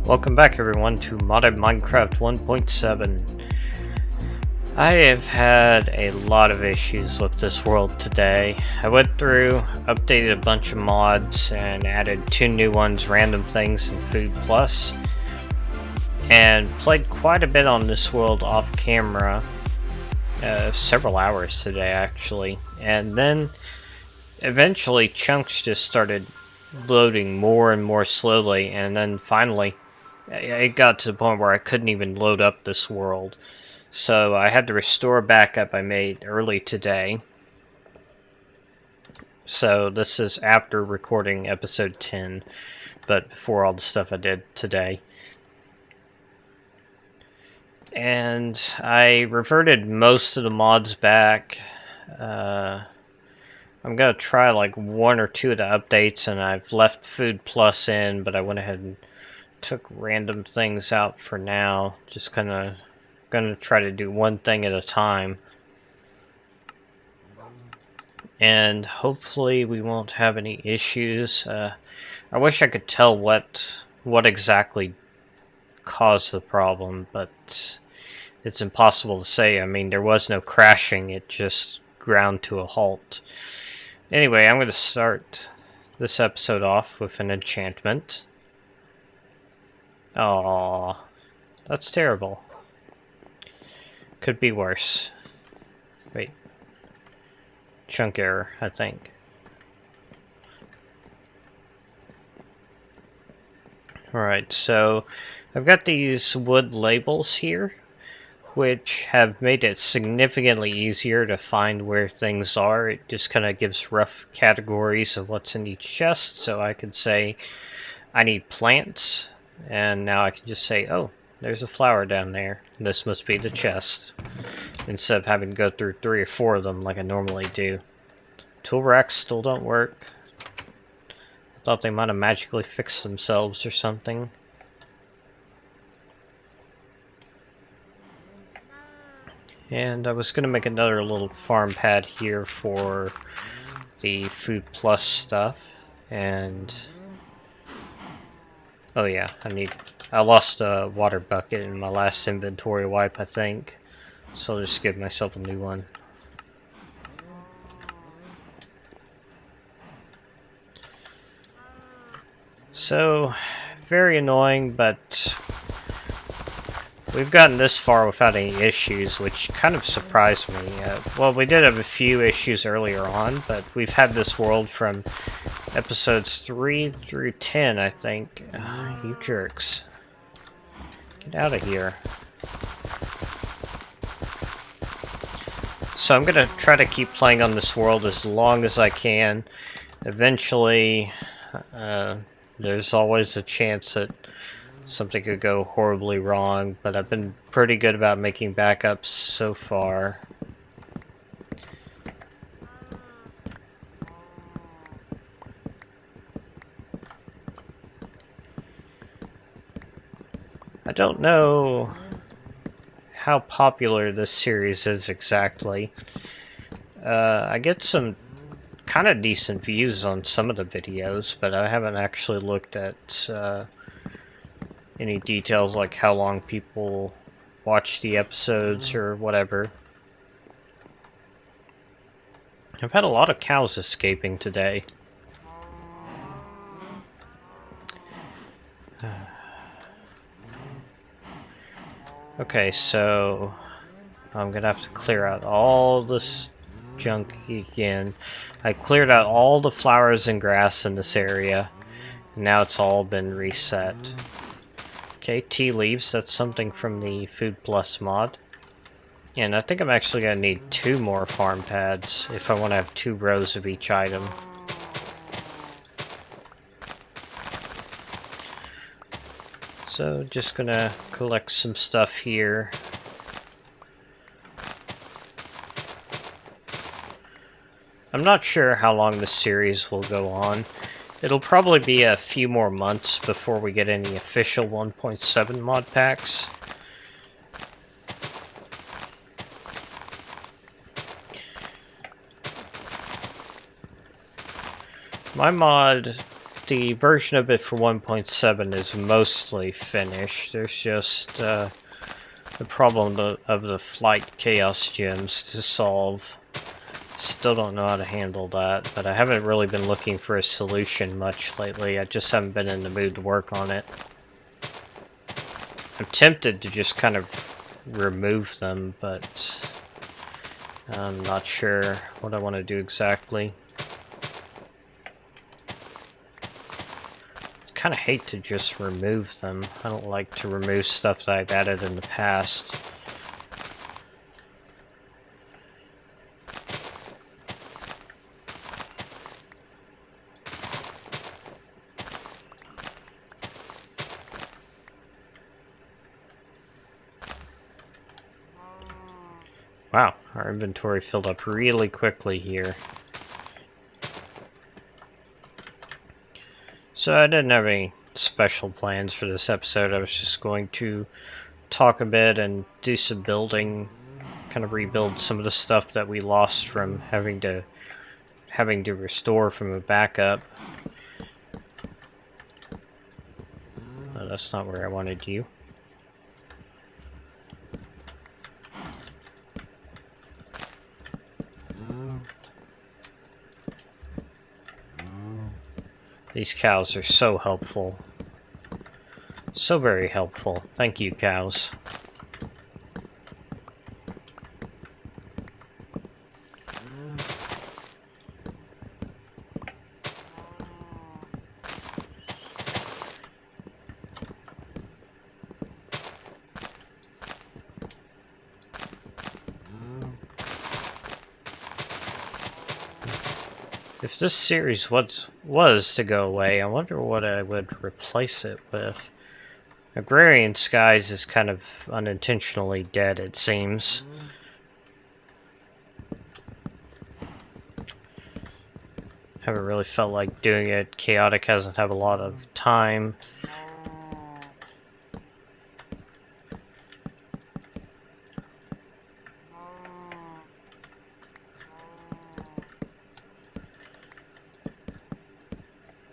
Welcome back everyone to Modded Minecraft 1.7. I have had a lot of issues with this world today. I went through, updated a bunch of mods, and added 2 new ones, Random Things and Food Plus. And played quite a bit on this world off camera. Several hours today actually. And then eventually chunks just started loading more and more slowly, and then finally it got to the point where I couldn't even load up this world. So I had to restore a backup I made early today. So this is after recording episode 10, but before all the stuff I did today. And I reverted most of the mods back. I'm going to try like 1 or 2 of the updates, and I've left Food Plus in, but I went ahead and took Random Things out for now. Just kind of going to try to do one thing at a time. And hopefully we won't have any issues. I wish I could tell what exactly caused the problem, but it's impossible to say. I mean, there was no crashing, it just ground to a halt. Anyway, I'm going to start this episode off with an enchantment. Aww, that's terrible. Could be worse. Wait. Chunk error, I think. Alright, so I've got these wood labels here, which have made it significantly easier to find where things are. It just kind of gives rough categories of what's in each chest, so I could say I need plants, and now I can just say, oh, there's a flower down there. This must be the chest, instead of having to go through 3 or 4 of them like I normally do. Tool racks still don't work. I thought they might have magically fixed themselves or something. And I was going to make another little farm pad here for the Food Plus stuff. And oh yeah, I lost a water bucket in my last inventory wipe, I think. So I'll just give myself a new one. So, very annoying, but we've gotten this far without any issues, which kind of surprised me. Well, we did have a few issues earlier on, but we've had this world from episodes 3 through 10, I think. You jerks. Get out of here. So I'm going to try to keep playing on this world as long as I can. Eventually, there's always a chance that something could go horribly wrong, but I've been pretty good about making backups so far. I don't know how popular this series is exactly. I get some kind of decent views on some of the videos, but I haven't actually looked at any details like how long people watch the episodes or whatever. I've had a lot of cows escaping today. Okay, so I'm gonna have to clear out all this junk again. I cleared out all the flowers and grass in this area, and now it's all been reset. Okay, tea leaves, that's something from the Food Plus mod. And I think I'm actually gonna need 2 more farm pads if I want to have 2 rows of each item. So just gonna collect some stuff here. I'm not sure how long this series will go on. It'll probably be a few more months before we get any official 1.7 mod packs. My mod the version of it for 1.7 is mostly finished. There's just the problem of the flight chaos gems to solve. Still don't know how to handle that, but I haven't really been looking for a solution much lately. I just haven't been in the mood to work on it. I'm tempted to just kind of remove them, but I'm not sure what I want to do exactly. I kind of hate to just remove them. I don't like to remove stuff that I've added in the past. Wow, our inventory filled up really quickly here. So I didn't have any special plans for this episode. I was just going to talk a bit and do some building, kind of rebuild some of the stuff that we lost from having to restore from a backup. No, that's not where I wanted you. These cows are so helpful. So very helpful. Thank you, cows. If this series was to go away, I wonder what I would replace it with. Agrarian Skies is kind of unintentionally dead, it seems. Haven't really felt like doing it. Chaotic hasn't had a lot of time.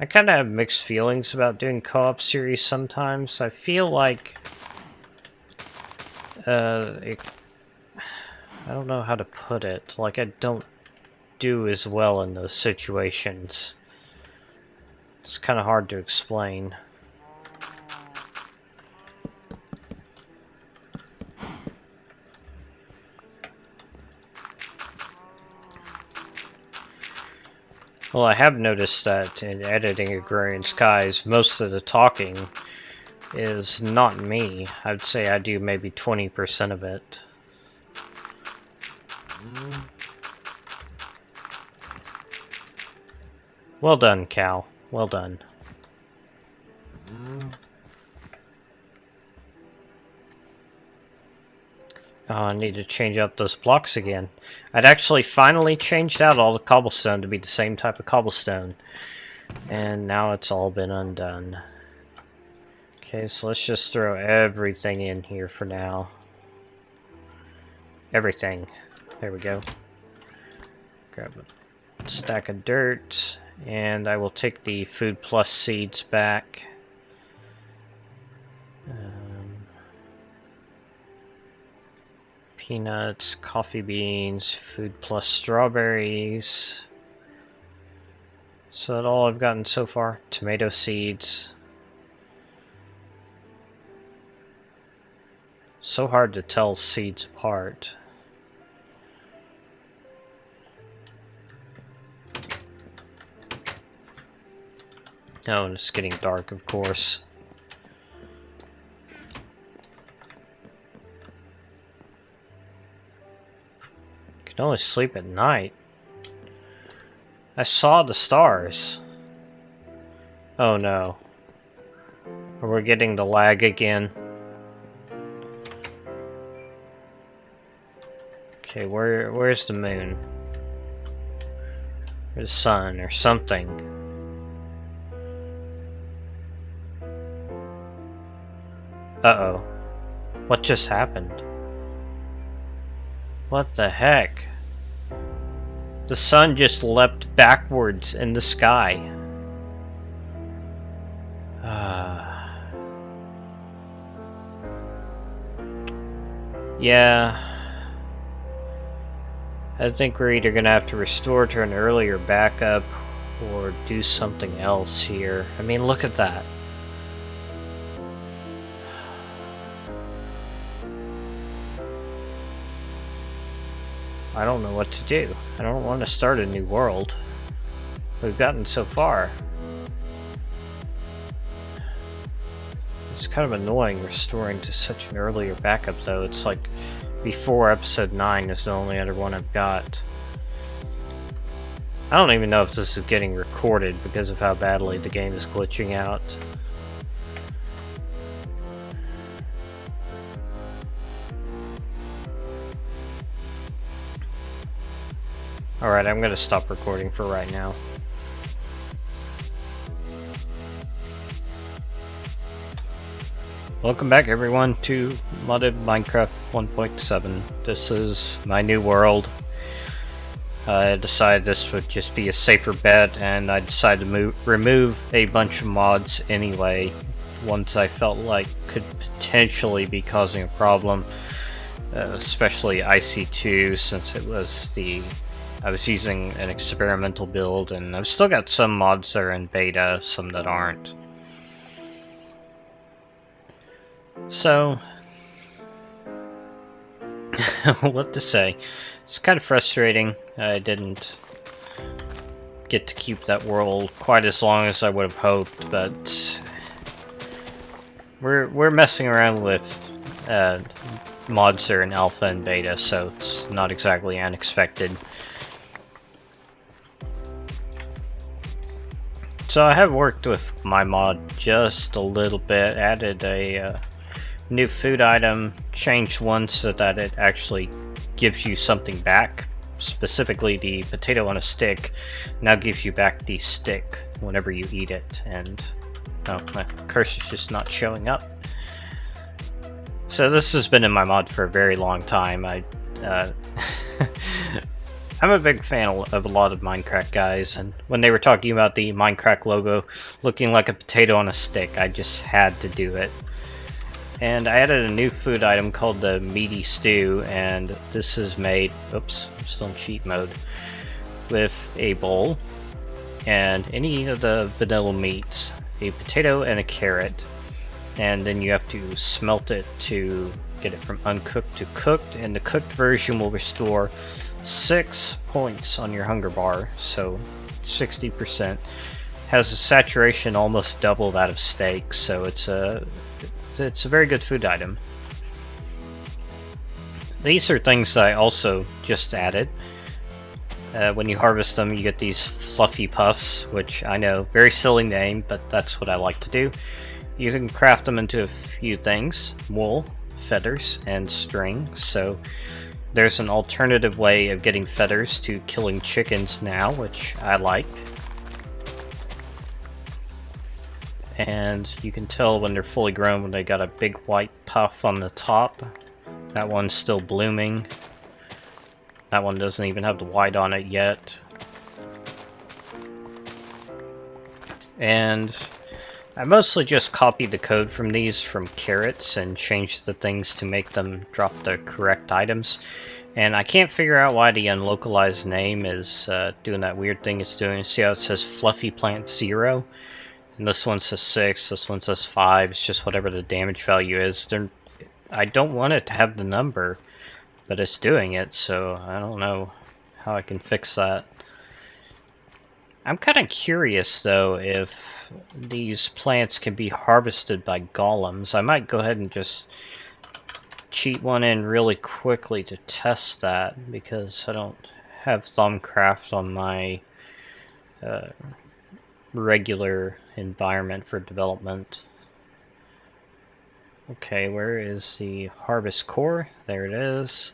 I kind of have mixed feelings about doing co-op series sometimes. I feel like I don't know how to put it. Like, I don't do as well in those situations. It's kind of hard to explain. Well, I have noticed that in editing Agrarian Skies, most of the talking is not me. I'd say I do maybe 20% of it. Well done, cow. Well done. Oh, I need to change out those blocks again. I'd actually finally changed out all the cobblestone to be the same type of cobblestone. And now it's all been undone. Okay, so let's just throw everything in here for now. Everything. There we go. Grab a stack of dirt. And I will take the Food Plus seeds back. Peanuts, coffee beans, Food Plus strawberries. So that's all I've gotten so far. Tomato seeds. So hard to tell seeds apart. Oh, and it's getting dark, of course. Can only sleep at night. I saw the stars. Oh no. We're getting the lag again. Okay, where's the moon? Or the sun or something. Uh-oh. What just happened? What the heck? The sun just leapt backwards in the sky. Yeah. I think we're either gonna have to restore to an earlier backup or do something else here. I mean, look at that. I don't know what to do. I don't want to start a new world. We've gotten so far. It's kind of annoying restoring to such an earlier backup, though. It's like before episode 9 is the only other one I've got. I don't even know if this is getting recorded because of how badly the game is glitching out. Alright, I'm gonna stop recording for right now. Welcome back everyone to Modded Minecraft 1.7. This is my new world. I decided this would just be a safer bet, and I decided to remove a bunch of mods anyway, ones I felt like could potentially be causing a problem, especially IC2, since it was I was using an experimental build, and I've still got some mods that are in beta, some that aren't. So, what to say? It's kind of frustrating. I didn't get to keep that world quite as long as I would have hoped, but we're messing around with mods that are in alpha and beta, so it's not exactly unexpected. So I have worked with my mod just a little bit, added a new food item, changed one so that it actually gives you something back. Specifically, the potato on a stick now gives you back the stick whenever you eat it, and oh, my cursor's just not showing up. So this has been in my mod for a very long time. I'm a big fan of a lot of Minecraft guys, and when they were talking about the Minecraft logo looking like a potato on a stick, I just had to do it. And I added a new food item called the Meaty Stew, and this is made, oops, I'm still in cheat mode, with a bowl and any of the vanilla meats, a potato and a carrot, and then you have to smelt it to get it from uncooked to cooked, and the cooked version will restore 6 points on your hunger bar, so 60%. Has a saturation almost double that of steak, so it's a very good food item. These are things that I also just added. When you harvest them, you get these fluffy puffs, which I know, very silly name, but that's what I like to do. You can craft them into a few things: wool, feathers, and string. So there's an alternative way of getting feathers to killing chickens now, which I like. And you can tell when they're fully grown when they got a big white puff on the top. That one's still blooming. That one doesn't even have the white on it yet. And I mostly just copied the code from these from carrots and changed the things to make them drop the correct items. And I can't figure out why the unlocalized name is doing that weird thing it's doing. See how it says Fluffy Plant 0? And this one says 6, this one says 5, it's just whatever the damage value is. I don't want it to have the number, but it's doing it, so I don't know how I can fix that. I'm kind of curious, though, if these plants can be harvested by golems. I might go ahead and just cheat one in really quickly to test that, because I don't have Thaumcraft on my regular environment for development. Okay, where is the harvest core? There it is.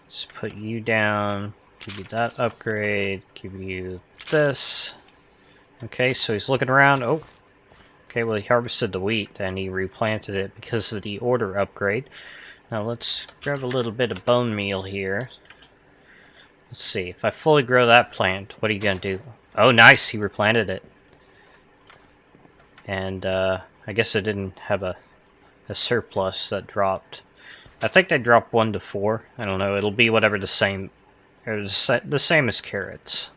Let's put you down, give you that upgrade, give you this. Okay, so he's looking around. Oh, okay, well, he harvested the wheat and he replanted it because of the order upgrade. Now let's grab a little bit of bone meal here. Let's see, if I fully grow that plant, what are you gonna do? Oh, nice, he replanted it. And I guess I didn't have a surplus that dropped. I think they drop 1 to 4. I don't know. It'll be whatever the same, or the same as carrots.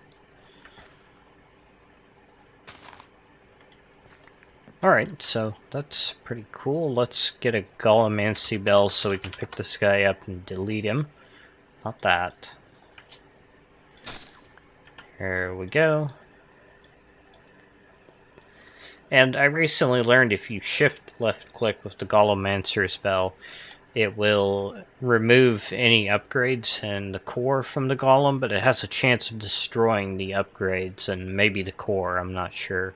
Alright, so that's pretty cool. Let's get a Golem Bell so we can pick this guy up and delete him. Not that. There we go. And I recently learned if you shift left click with the Golem Bell, it will remove any upgrades in the core from the golem, but it has a chance of destroying the upgrades and maybe the core, I'm not sure.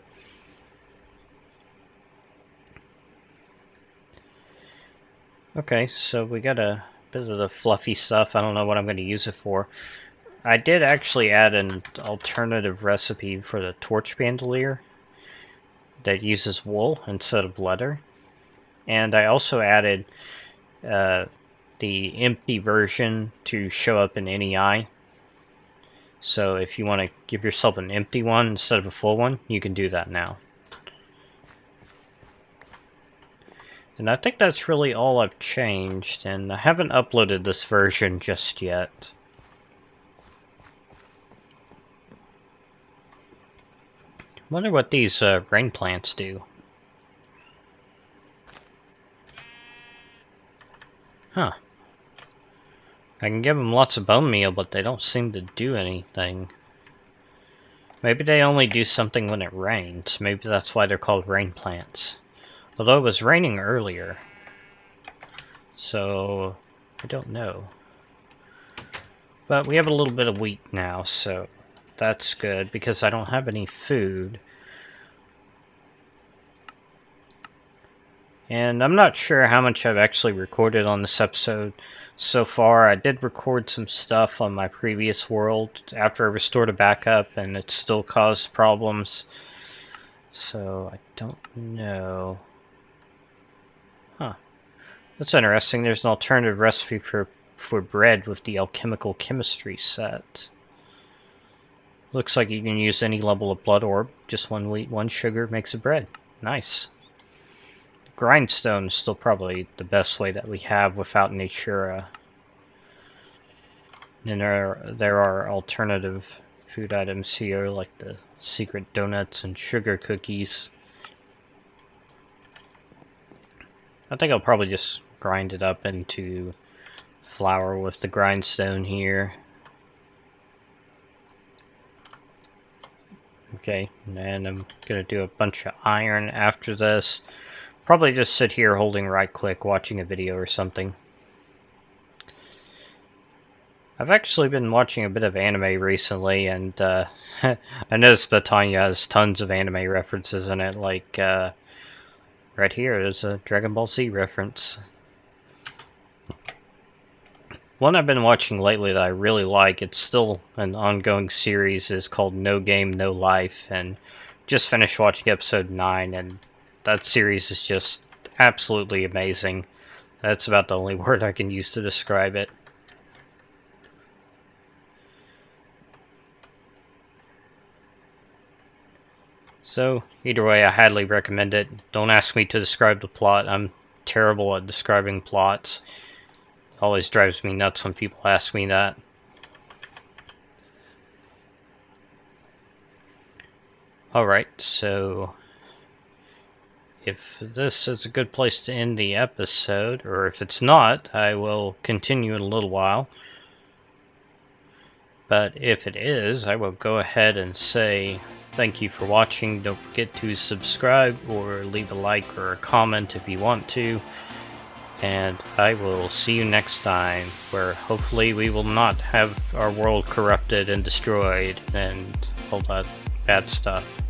Okay, so we got a bit of the fluffy stuff. I don't know what I'm going to use it for. I did actually add an alternative recipe for the torch bandolier that uses wool instead of leather. And I also added the empty version to show up in any eye. So if you want to give yourself an empty one instead of a full one, you can do that now. And I think that's really all I've changed, and I haven't uploaded this version just yet. Wonder what these rain plants do. Huh. I can give them lots of bone meal, but they don't seem to do anything. Maybe they only do something when it rains. Maybe that's why they're called rain plants. Although it was raining earlier. So, I don't know. But we have a little bit of wheat now, so that's good because I don't have any food. And I'm not sure how much I've actually recorded on this episode so far. I did record some stuff on my previous world after I restored a backup, and it still caused problems. So, I don't know. Huh. That's interesting. There's an alternative recipe for bread with the alchemical chemistry set. Looks like you can use any level of blood orb. Just 1 wheat, 1 sugar makes a bread. Nice. Grindstone is still probably the best way that we have without Natura. And there are alternative food items here, like the secret donuts and sugar cookies. I think I'll probably just grind it up into flour with the grindstone here. Okay, and I'm gonna do a bunch of iron after this. Probably just sit here holding right click, watching a video or something. I've actually been watching a bit of anime recently, and I noticed Botania has tons of anime references in it, like right here, there's a Dragon Ball Z reference. One I've been watching lately that I really like, it's still an ongoing series, is called No Game, No Life, and just finished watching episode 9, and that series is just absolutely amazing. That's about the only word I can use to describe it. So, either way, I highly recommend it. Don't ask me to describe the plot. I'm terrible at describing plots. It always drives me nuts when people ask me that. Alright, so if this is a good place to end the episode, or if it's not, I will continue in a little while. But if it is, I will go ahead and say thank you for watching. Don't forget to subscribe or leave a like or a comment if you want to. And I will see you next time, where hopefully we will not have our world corrupted and destroyed and all that bad stuff.